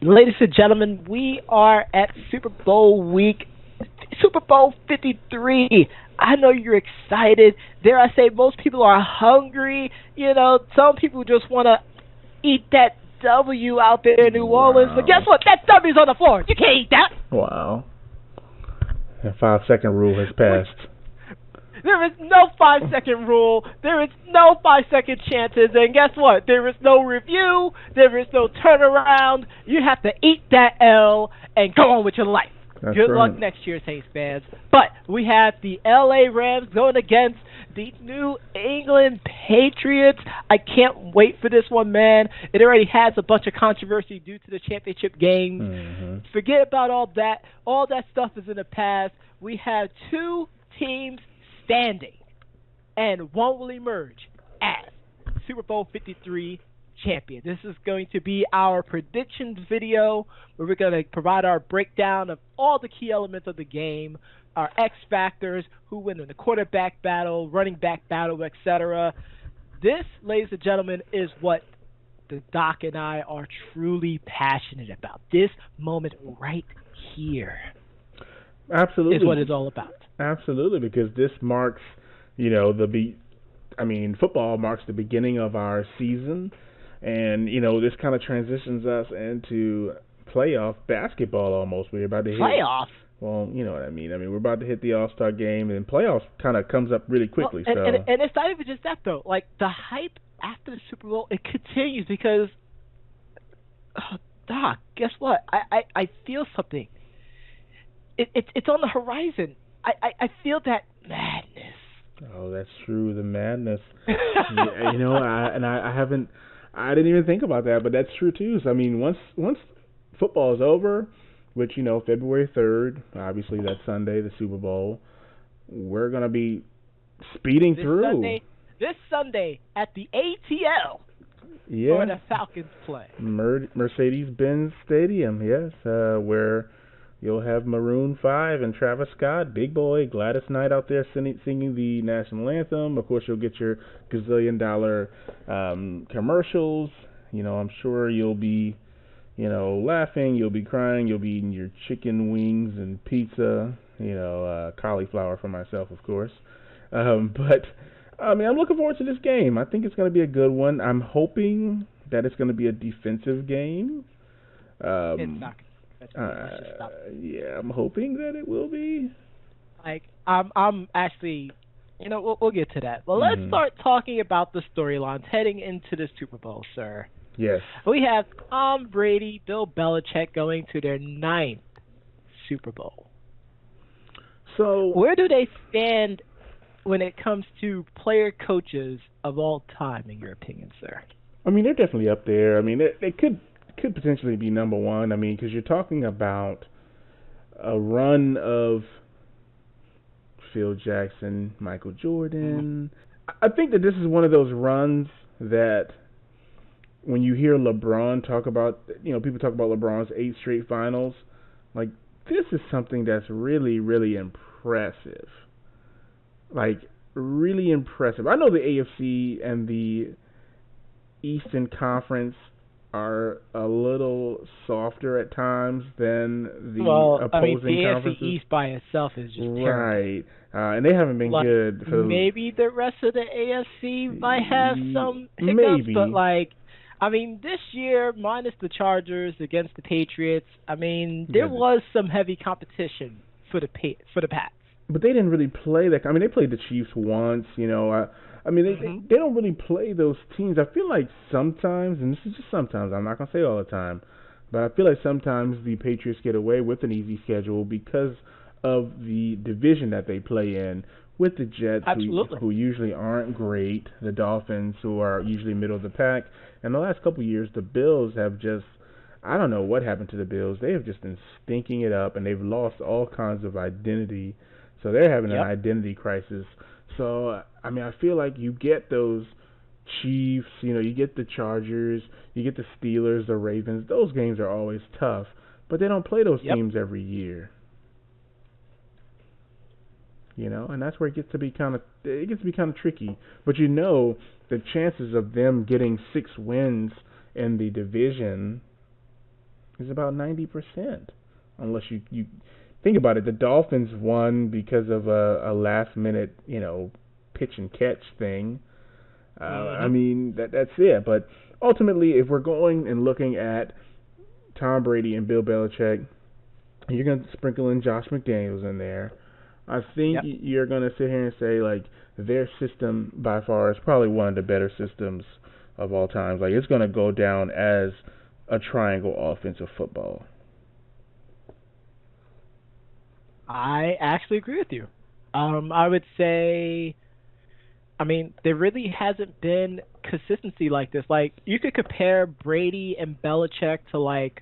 Ladies and gentlemen, we are at Super Bowl week, Super Bowl 53. I know you're excited. Dare I say, most people are hungry. Some people just want to eat that W out there in New Orleans. But guess Wow. what? That W's on the floor. You can't eat that. Wow. The 5-second rule has passed. There is no 5-second rule. There is no 5-second chances. And guess what? There is no review. There is no turnaround. You have to eat that L and go on with your life. That's Good right. luck next year, Saints fans. But we have the LA Rams going against the New England Patriots. I can't wait for this one, man. It already has a bunch of controversy due to the championship games. Mm-hmm. Forget about all that. All that stuff is in the past. We have two teams standing, and one will emerge as Super Bowl 53 champion. This is going to be our predictions video where we're going to provide our breakdown of all the key elements of the game, our X factors, who win in the quarterback battle, running back battle, etc. This, ladies and gentlemen, is what the Doc and I are truly passionate about. This moment right here Absolutely. is what it's all about. Absolutely, because this marks, football marks the beginning of our season, and this kind of transitions us into playoff basketball almost. We're about to hit Playoff? Well, you know what I mean. We're about to hit the All-Star game, and playoffs kind of comes up really quickly. Well, and it's not even just that, though. Like, the hype after the Super Bowl, it continues because, Doc, guess what? I feel something. It's on the horizon. I feel that madness. Oh, that's true. The madness. I didn't even think about that, but that's true too. So once football is over, which February 3rd, obviously that's Sunday, the Super Bowl, we're gonna be speeding through. This Sunday at the ATL. Yeah. Where the Falcons play. Mercedes-Benz Stadium, yes, where you'll have Maroon 5 and Travis Scott, Big Boy, Gladys Knight out there singing the national anthem. Of course, you'll get your gazillion-dollar commercials. I'm sure you'll be, laughing, you'll be crying, you'll be eating your chicken wings and pizza, cauliflower for myself, of course. But I'm looking forward to this game. I think it's going to be a good one. I'm hoping that it's going to be a defensive game. It's not. Yeah, I'm hoping that it will be. I'm actually, we'll get to that. Well, let's start talking about the storylines heading into the Super Bowl, sir. Yes. We have Tom Brady, Bill Belichick going to their 9th Super Bowl. So, where do they stand when it comes to player coaches of all time, in your opinion, sir? They're definitely up there. They could potentially be number one. Because you're talking about a run of Phil Jackson, Michael Jordan. I think that this is one of those runs that when you hear LeBron talk about, people talk about LeBron's 8 straight finals, like, this is something that's really, really impressive. Like, really impressive. I know the AFC and the Eastern Conference are a little softer at times than the opposing the conferences. AFC East by itself is just terrible. Right. And they haven't been good. Maybe the rest of the AFC might have some hiccups, maybe. But this year, minus the Chargers against the Patriots, there was some heavy competition for the Pats. But they didn't really play that. They played the Chiefs once, they don't really play those teams. I feel like sometimes, and this is just sometimes, I'm not going to say all the time, but I feel like sometimes the Patriots get away with an easy schedule because of the division that they play in, with the Jets, who usually aren't great, the Dolphins, who are usually middle of the pack. And the last couple of years, the Bills have just, I don't know what happened to the Bills. They have just been stinking it up, and they've lost all kinds of identity. So they're having an identity crisis. So, I feel like you get those Chiefs, you get the Chargers, you get the Steelers, the Ravens. Those games are always tough, but they don't play those teams every year. And that's where it gets to be kind of tricky. But the chances of them getting 6 wins in the division is about 90%. Unless you think about it, the Dolphins won because of a last minute, pitch and catch thing. I mean, that's it. But ultimately, if we're going and looking at Tom Brady and Bill Belichick, you're going to sprinkle in Josh McDaniels in there. I think you're going to sit here and say, like, their system by far is probably one of the better systems of all times. Like, it's going to go down as a triangle offensive football. I actually agree with you. I would say, I mean, there really hasn't been consistency like this. Like, you could compare Brady and Belichick to, like,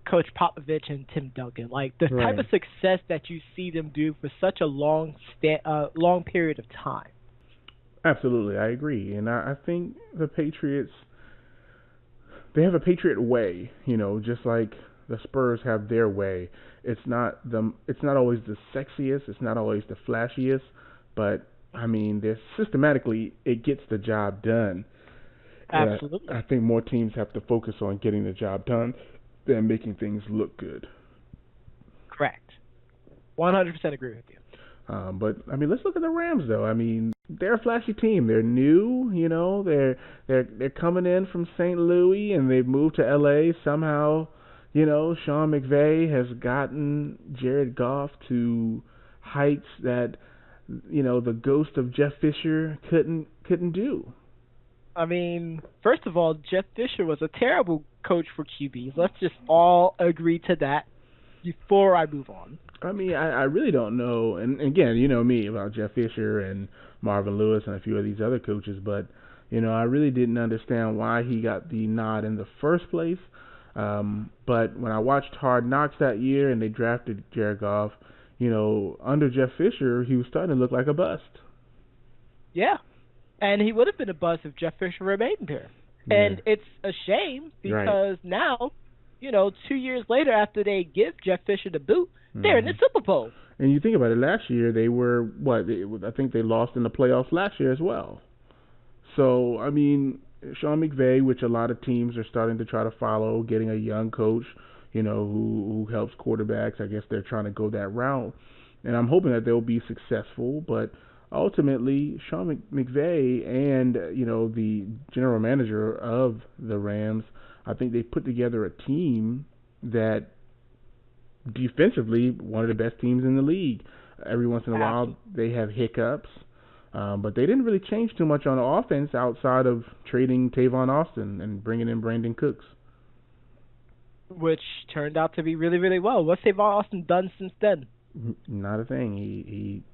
Coach Popovich and Tim Duncan. Like, the type of success that you see them do for such a long period of time. Absolutely, I agree. And I think the Patriots, they have a Patriot way, just like the Spurs have their way. It's not always the sexiest, it's not always the flashiest, but I mean, they're systematically, it gets the job done. Absolutely. I think more teams have to focus on getting the job done than making things look good. Correct. 100% agree with you. But I mean, let's look at the Rams, though. I mean, they're a flashy team. They're new, they're coming in from St. Louis and they've moved to L.A. somehow. Sean McVay has gotten Jared Goff to heights that the ghost of Jeff Fisher couldn't do. I mean, first of all, Jeff Fisher was a terrible coach for QBs. Let's just all agree to that before I move on. I mean, I really don't know. And again, you know me about Jeff Fisher and Marvin Lewis and a few of these other coaches, but I really didn't understand why he got the nod in the first place. But when I watched Hard Knocks that year and they drafted Jared Goff, under Jeff Fisher, he was starting to look like a bust. Yeah. And he would have been a bust if Jeff Fisher remained there. Yeah. And it's a shame because now, 2 years later after they give Jeff Fisher the boot, they're in the Super Bowl. And you think about it, last year they were, I think they lost in the playoffs last year as well. So, I mean, Sean McVay, which a lot of teams are starting to try to follow, getting a young coach, who helps quarterbacks. I guess they're trying to go that route. And I'm hoping that they'll be successful, but ultimately, Sean McVay and, the general manager of the Rams, I think they put together a team that defensively one of the best teams in the league. Every once in a while they have hiccups, but they didn't really change too much on the offense outside of trading Tavon Austin and bringing in Brandon Cooks. Which turned out to be really, really well. What's Tavon Austin done since then? Not a thing. He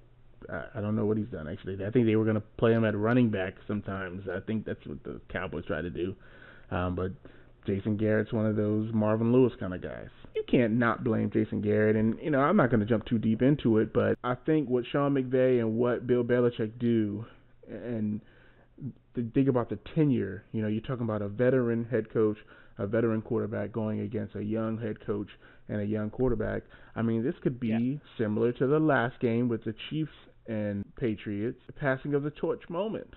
I don't know what he's done, actually. I think they were going to play him at running back sometimes. I think that's what the Cowboys try to do. But Jason Garrett's one of those Marvin Lewis kind of guys. You can't not blame Jason Garrett. And, I'm not going to jump too deep into it, but I think what Sean McVay and what Bill Belichick do, and think about the tenure, you're talking about a veteran head coach, a veteran quarterback going against a young head coach and a young quarterback. I mean, this could be similar to the last game with the Chiefs and Patriots, the passing of the torch moment.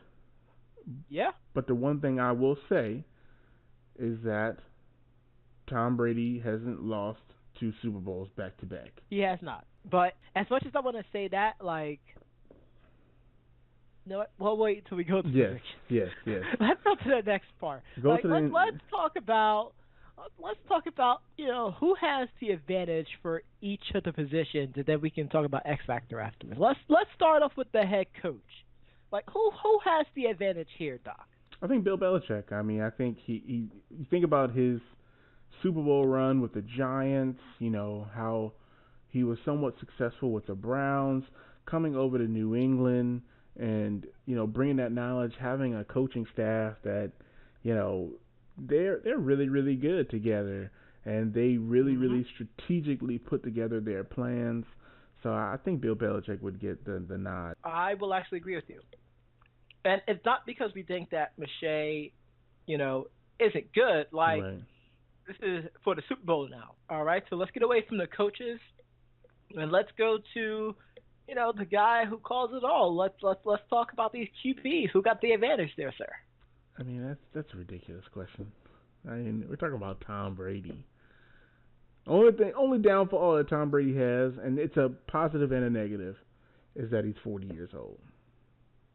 Yeah. But the one thing I will say is that Tom Brady hasn't lost 2 Super Bowls back to back. He has not. But as much as I want to say that, we'll wait until we go to the Yes. Let's go to the next part. Let's talk about who has the advantage for each of the positions, and then we can talk about X Factor afterwards. Let's start off with the head coach. Who has the advantage here, Doc? I think Bill Belichick. I mean, I think he you think about his Super Bowl run with the Giants, how he was somewhat successful with the Browns, coming over to New England and, bringing that knowledge, having a coaching staff that, they're really, really good together, and they really, really strategically put together their plans. So I think Bill Belichick would get the nod. I will actually agree with you. And it's not because we think that Mache, isn't good. This is for the Super Bowl now. All right, so let's get away from the coaches and let's go to, the guy who calls it all. Let's talk about these QBs. Who got the advantage there, sir? I mean, that's a ridiculous question. I mean, we're talking about Tom Brady. Only downfall that Tom Brady has, and it's a positive and a negative, is that he's 40 years old.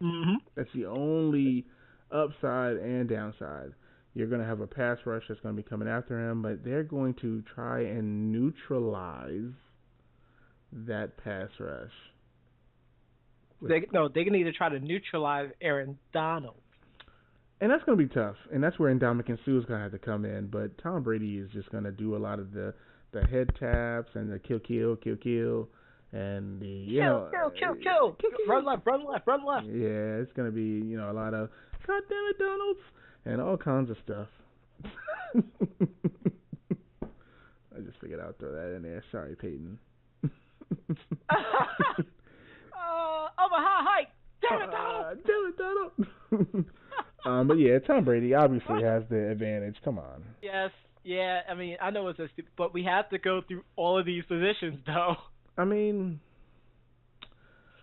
Mm-hmm. That's the only upside and downside. You're going to have a pass rush that's going to be coming after him, but they're going to try and neutralize that pass rush. They can either try to neutralize Aaron Donald. And that's going to be tough. And that's where Ndamukong Suh is going to have to come in. But Tom Brady is just going to do a lot of the head taps and the kill, and the kill. Run left. Yeah, it's going to be a lot of God damn it, Donalds, and all kinds of stuff. I just figured I'd throw that in there. Sorry, Peyton. Over high. Damn it, Donald. But yeah, Tom Brady obviously has the advantage. Come on. Yes. Yeah, I mean, I know it's a stupid, but we have to go through all of these positions, though. I mean,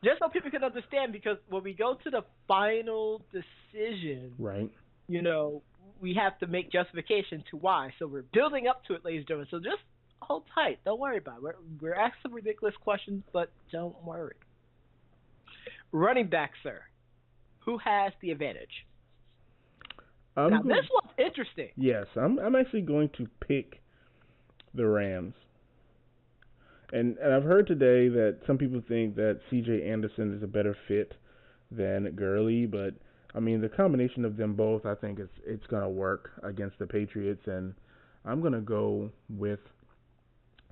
just so people can understand, because when we go to the final decision, right? We have to make justification to why. So we're building up to it, ladies and gentlemen. So just hold tight. Don't worry about it. We're asking some ridiculous questions, but don't worry. Running back, sir. Who has the advantage? Now, this one's interesting. Yes, I'm actually going to pick the Rams. And I've heard today that some people think that C.J. Anderson is a better fit than Gurley, but I mean the combination of them both, I think it's going to work against the Patriots, and I'm going to go with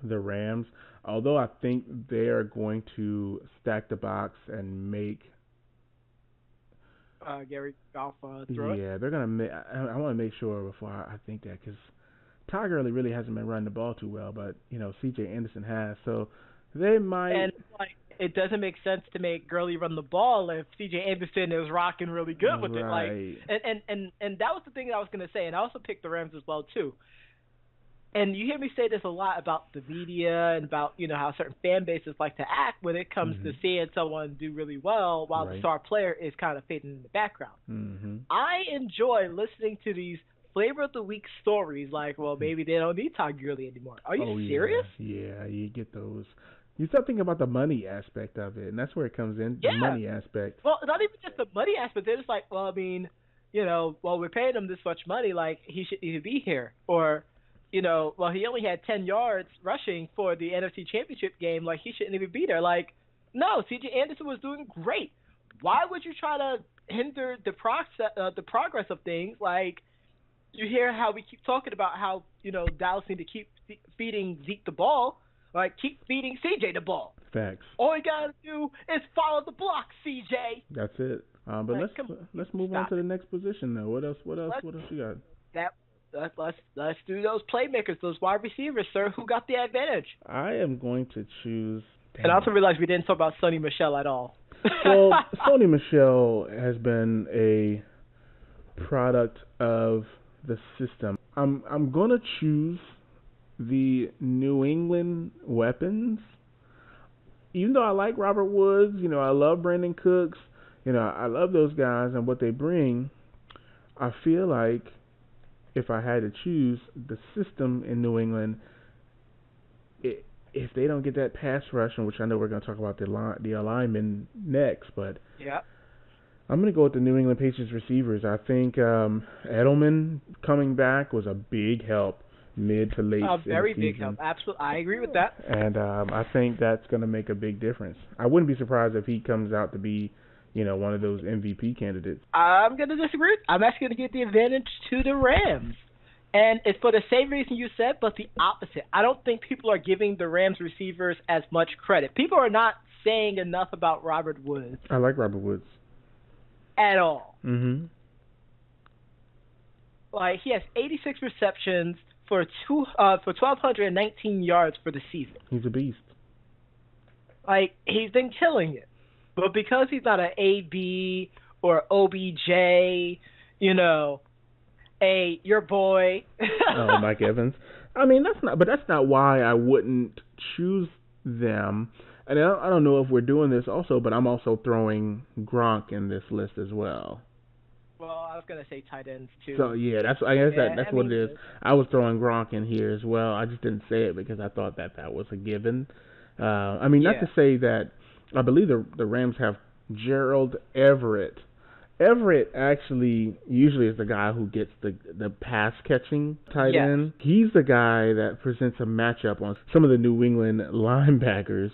the Rams. Although I think they are going to stack the box and make Gary Goff throw it. Yeah, they're gonna. I want to make sure before I think that, because Todd Gurley really hasn't been running the ball too well, but C.J. Anderson has, so they might. And it doesn't make sense to make Gurley run the ball if C.J. Anderson is rocking really good with it. And that was the thing I was gonna say, and I also picked the Rams as well too. And you hear me say this a lot about the media and about, how certain fan bases like to act when it comes to seeing someone do really well while the star player is kind of fading in the background. Mm-hmm. I enjoy listening to these flavor of the week stories like, well, maybe they don't need Todd Gurley anymore. Are you serious? Yeah, you get those. You start thinking about the money aspect of it, and that's where it comes in, the money aspect. Well, not even just the money aspect. They're just like, well, I mean, we're paying him this much money, like he shouldn't even be here. Or, well, he only had 10 yards rushing for the NFC Championship game. Like, he shouldn't even be there. Like, no, C.J. Anderson was doing great. Why would you try to hinder the progress of things? Like, you hear how we keep talking about how, Dallas need to keep feeding Zeke the ball. Like, keep feeding C.J. the ball. Facts. All you got to do is follow the block, C.J. That's it. But let's move on to the next position, though. What else you got? Let's do those playmakers, those wide receivers, sir. Who got the advantage? I am going to choose. And I also realized we didn't talk about Sonny Michel at all. Well, Sonny Michel has been a product of the system. I'm going to choose the New England weapons. Even though I like Robert Woods, I love Brandon Cooks, I love those guys and what they bring, I feel like if I had to choose the system in New England, if they don't get that pass rush, which I know we're going to talk about the alignment next, but yeah, I'm going to go with the New England Patriots receivers. I think Edelman coming back was a big help mid to late in very the big season. help. Absolutely, I agree with that. And I think that's going to make a big difference. I wouldn't be surprised if he comes out to be one of those MVP candidates. I'm going to disagree. I'm actually going to give the advantage to the Rams. And it's for the same reason you said, but the opposite. I don't think people are giving the Rams receivers as much credit. People are not saying enough about Robert Woods. I like Robert Woods. At all. Mm-hmm. Like, he has 86 receptions for 1,219 yards for the season. He's a beast. Like, he's been killing it. But because he's not an AB or OBJ, your boy. Mike Evans. I mean, that's not why I wouldn't choose them. And I don't know if we're doing this also, but I'm also throwing Gronk in this list as well. Well, I was gonna say tight ends too. So yeah, I guess Yeah, that's I what mean, it is. I was throwing Gronk in here as well. I just didn't say it because I thought that was a given. I mean, not yeah, to say that I believe the Rams have Gerald Everett. Everett actually usually is the guy who gets the pass catching tight yes. end. He's the guy that presents a matchup on some of the New England linebackers.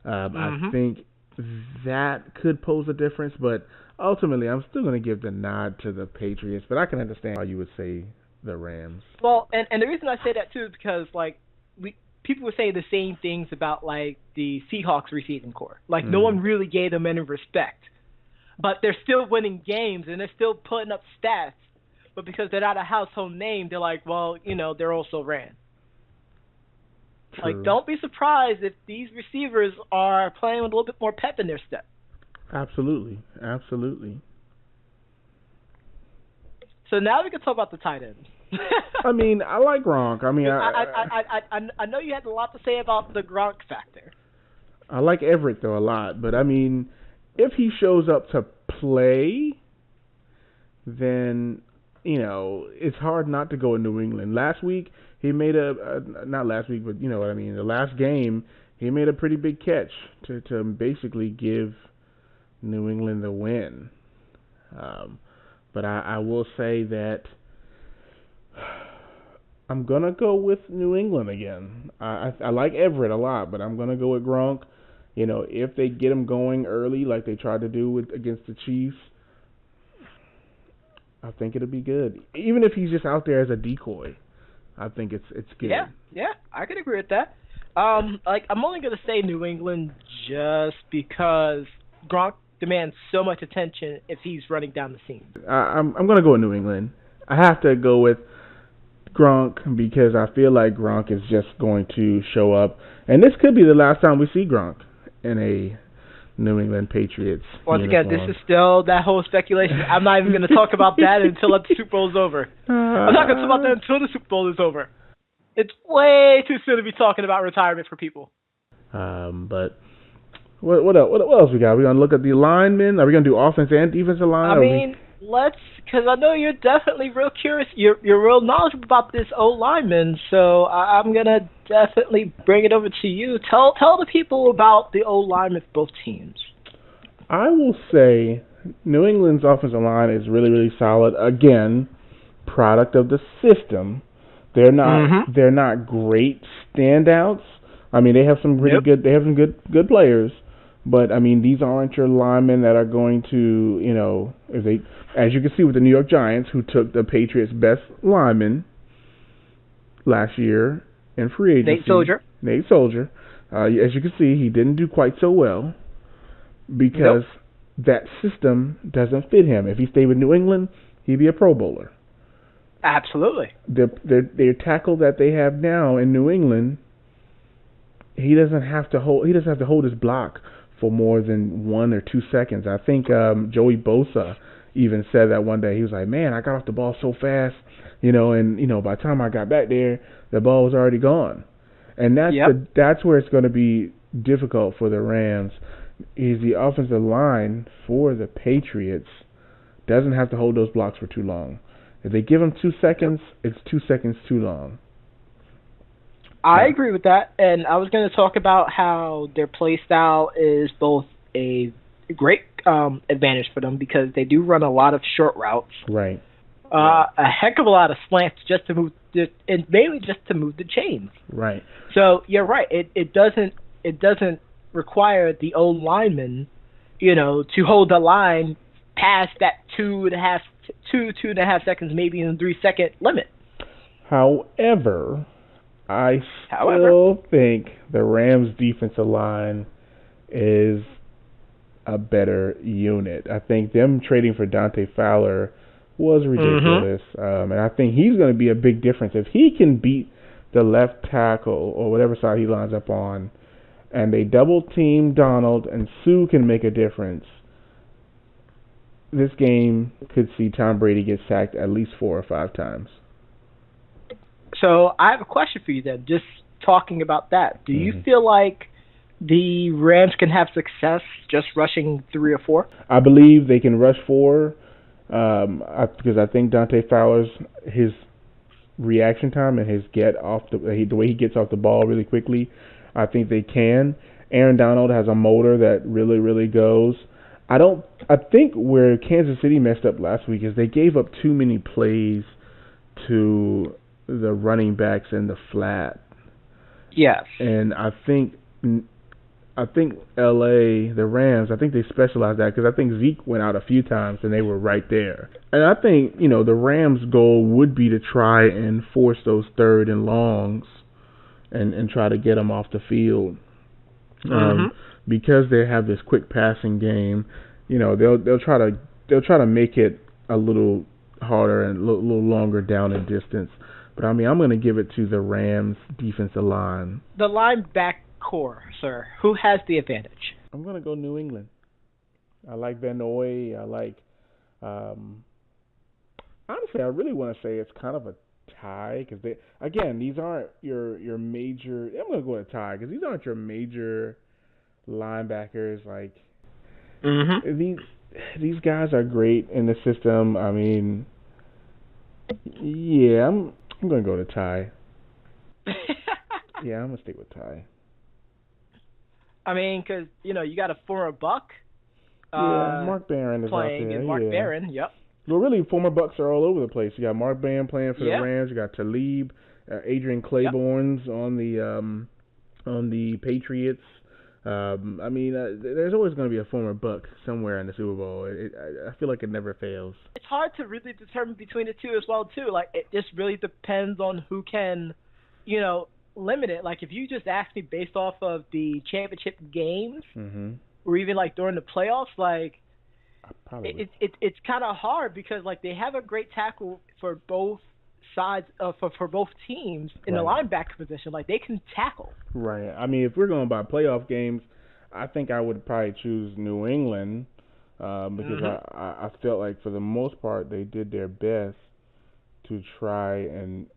I think that could pose a difference, but ultimately I'm still going to give the nod to the Patriots. But I can understand why you would say the Rams. Well, and the reason I say that too is because like people would say the same things about like the Seahawks receiving core. Like no one really gave them any respect. But they're still winning games and they're still putting up stats. But because they're not a household name, they're like, well, they're also ran. True. Like, don't be surprised if these receivers are playing with a little bit more pep in their step. Absolutely. So now we can talk about the tight ends. I mean, I like Gronk. I mean, I know you had a lot to say about the Gronk factor. I like Everett though a lot, but I mean, if he shows up to play, then it's hard not to go in New England. Last week he made not last week, but you know what I mean. The last game he made a pretty big catch to basically give New England the win. But I will say that I'm gonna go with New England again. I like Everett a lot, but I'm gonna go with Gronk. If they get him going early, like they tried to do against the Chiefs, I think it'll be good. Even if he's just out there as a decoy, I think it's good. Yeah, I can agree with that. I'm only gonna say New England just because Gronk demands so much attention if he's running down the seam. I'm gonna go with New England. I have to go with Gronk because I feel like Gronk is just going to show up, and this could be the last time we see Gronk in a New England Patriots Once uniform. again, this is still that whole speculation. I'm not even going to talk about that until the Super Bowl is over. I'm not going to talk about that until the Super Bowl is over. It's way too soon to be talking about retirement for people. But what else we got? We gonna look at the linemen? Are we gonna do offense and defensive line? Because I know you're definitely real curious. You're real knowledgeable about this O-lineman, so I'm going to definitely bring it over to you. Tell the people about the O-lineman for both teams. I will say New England's offensive line is really, really solid. Again, product of the system. They're not great standouts. I mean, they have some really good. They have some good players. But I mean, these aren't your linemen that are going to, as you can see with the New York Giants, who took the Patriots' best lineman last year in free agency. Nate Soldier. As you can see, he didn't do quite so well because that system doesn't fit him. If he stayed with New England, he'd be a Pro Bowler. Absolutely. Their tackle that they have now in New England, he doesn't have to hold his block for more than 1 or 2 seconds. I think Joey Bosa even said that one day. He was like, man, I got off the ball so fast, and by the time I got back there, the ball was already gone. And that's where it's going to be difficult for the Rams, is the offensive line for the Patriots doesn't have to hold those blocks for too long. If they give them 2 seconds, it's 2 seconds too long. I agree with that, and I was going to talk about how their play style is both a great advantage for them because they do run a lot of short routes, right? A heck of a lot of slants just to move, and mainly just to move the chains, right? So you're right. It doesn't require the old lineman, to hold the line past that 2.5 seconds, maybe even 3 second limit. However, I still think the Rams' defensive line is a better unit. I think them trading for Dante Fowler was ridiculous, and I think he's going to be a big difference. If he can beat the left tackle or whatever side he lines up on, and they double-team Donald and Sue can make a difference, this game could see Tom Brady get sacked at least 4 or 5 times. So I have a question for you then, just talking about that. Do you feel like the Rams can have success just rushing 3 or 4? I believe they can rush 4. Because I think Dante Fowler's his reaction time and his the way he gets off the ball really quickly, I think they can. Aaron Donald has a motor that really, really goes. I think where Kansas City messed up last week is they gave up too many plays to the running backs in the flat. Yes. And I think LA, the Rams, I think they specialize that because I think Zeke went out a few times and they were right there. And I think, the Rams' goal would be to try and force those third and longs and try to get them off the field. Because they have this quick passing game, they'll try to make it a little harder and a little longer down in distance. But I'm going to give it to the Rams defensive line. The linebacker core, sir. Who has the advantage? I'm going to go New England. I like Benoit. I like. Honestly, I really want to say it's kind of a tie because these aren't your major. I'm going to go with a tie because these aren't your major linebackers. Like these guys are great in the system. I mean, yeah, I'm going to go to tie. Yeah, I'm going to stick with tie. I mean, because, you got a former Buck. Mark Barron is playing, out there. And Mark Barron, yep. Well, really, former Bucks are all over the place. You got Mark Barron playing for the Rams. You got Talib, Adrian Claiborne's on the Patriots. I mean, there's always going to be a former Buck somewhere in the Super Bowl. I feel like it never fails. It's hard to really determine between the two as well, too. Like, it just really depends on who can, limit it. Like, if you just ask me based off of the championship games, or even, like, during the playoffs, like, it's kind of hard because, like, they have a great tackle for both sides, for both teams in the linebacker position. Like, they can tackle. Right. I mean, if we're going by playoff games, I think I would probably choose New England because I felt like for the most part they did their best to try and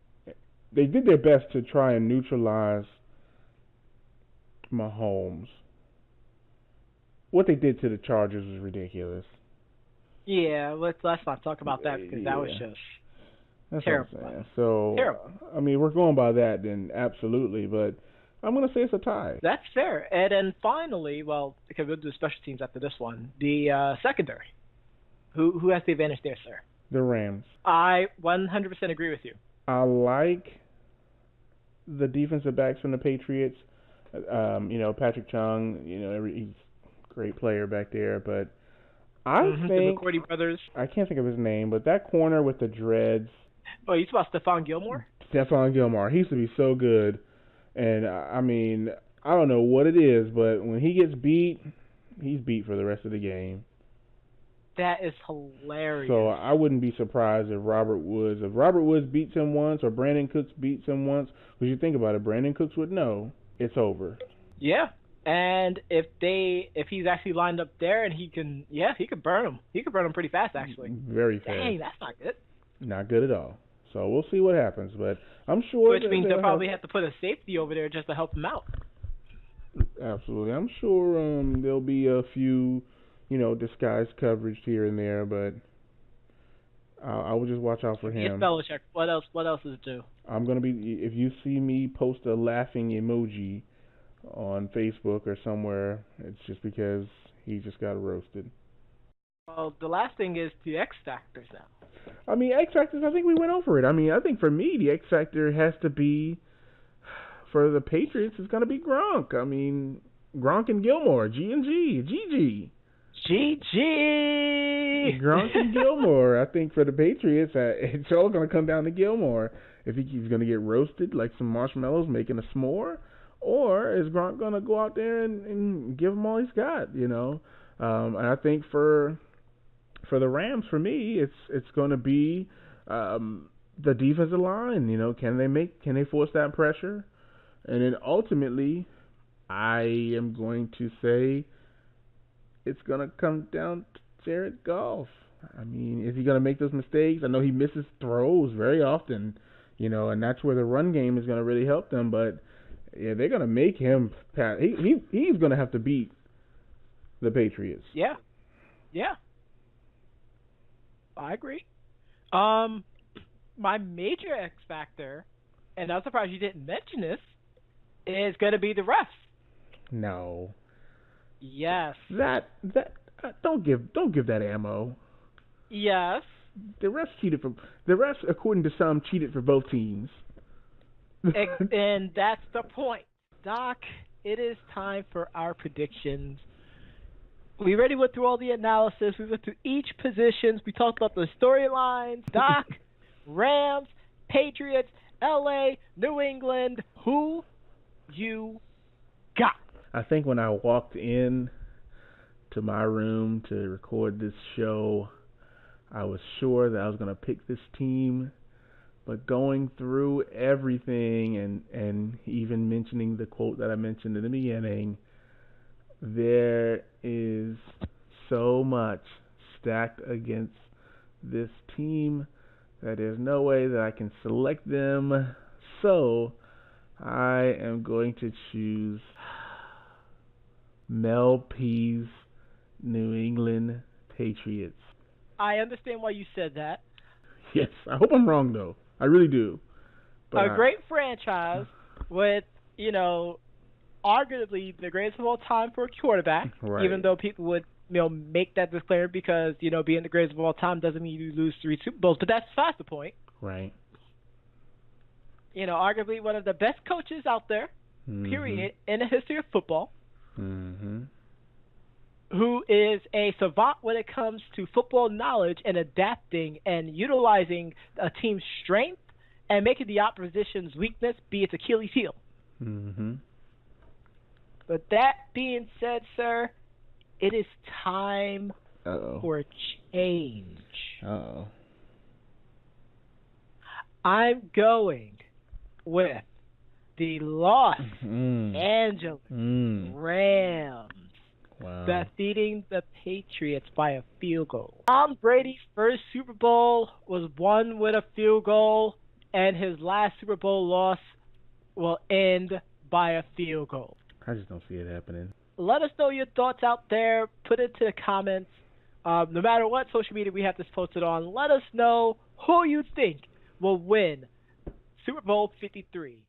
neutralize Mahomes. What they did to the Chargers was ridiculous. Yeah, let's not talk about that because that was just terrible. What I'm saying. So, terrible. I mean, we're going by that, then absolutely, but I'm going to say it's a tie. That's fair. And then finally, because we'll do special teams after this one, the secondary. Who has the advantage there, sir? The Rams. I 100% agree with you. I like the defensive backs from the Patriots. Patrick Chung, he's a great player back there, but I think the McCourty brothers. I can't think of his name, but that corner with the dreads. Oh, you talking about Stephon Gilmore? Stephon Gilmore. He used to be so good, and I mean, I don't know what it is, but when he gets beat, he's beat for the rest of the game. That is hilarious. So I wouldn't be surprised if Robert Woods beats him once or Brandon Cooks beats him once. Because you think about it, Brandon Cooks would know it's over. Yeah, and if he's actually lined up there and he could burn him. He could burn him pretty fast, actually. Very fast. Dang, that's not good. Not good at all. So we'll see what happens, but I'm sure. Which means they'll probably have to put a safety over there just to help him out. Absolutely, I'm sure there'll be a few, disguised coverage here and there, but I will just watch out for him. It's Belichick. What else does it do? I'm gonna be. If you see me post a laughing emoji on Facebook or somewhere, it's just because he just got roasted. Well, the last thing is the X Factors now. I mean, X Factors, I think we went over it. I mean, I think for me, the X Factor has to be, for the Patriots, it's going to be Gronk. I mean, Gronk and Gilmore, GG. Gronk and Gilmore. I think for the Patriots, it's all going to come down to Gilmore. If he's going to get roasted like some marshmallows making a s'more, or is Gronk going to go out there and give him all he's got, And I think for the Rams, for me, it's going to be the defensive line. Can they force that pressure? And then ultimately, I am going to say it's going to come down to Jared Goff. I mean, is he going to make those mistakes? I know he misses throws very often, and that's where the run game is going to really help them. But yeah, they're going to make him pass. He's going to have to beat the Patriots. Yeah. I agree. My major X factor, and I'm surprised you didn't mention this, is going to be the refs. No. Yes. That don't give that ammo. Yes. The refs, according to some, cheated for both teams. And that's the point. Doc, it is time for our predictions. We already went through all the analysis. We went through each positions. We talked about the storylines. Doc, Rams, Patriots, LA, New England. Who you got? I think when I walked in to my room to record this show, I was sure that I was going to pick this team. But going through everything and even mentioning the quote that I mentioned in the beginning, there is so much stacked against this team that there's no way that I can select them. So I am going to choose Mel P's New England Patriots. I understand why you said that. Yes, I hope I'm wrong though. I really do. But a great franchise with, arguably the greatest of all time for a quarterback, right. Even though people would, make that disclaimer because, being the greatest of all time doesn't mean you lose 3 Super Bowls, but that's besides the point. Right. Arguably one of the best coaches out there, period, in the history of football. Mm-hmm. Who is a savant when it comes to football knowledge and adapting and utilizing a team's strength and making the opposition's weakness be its Achilles heel. Mm-hmm. But that being said, sir, it is time for a change. Uh-oh. I'm going with the Los Angeles Rams. Wow. Defeating the Patriots by a field goal. Tom Brady's first Super Bowl was won with a field goal, and his last Super Bowl loss will end by a field goal. I just don't see it happening. Let us know your thoughts out there. Put it to the comments. No matter what social media we have this posted on, let us know who you think will win Super Bowl 53.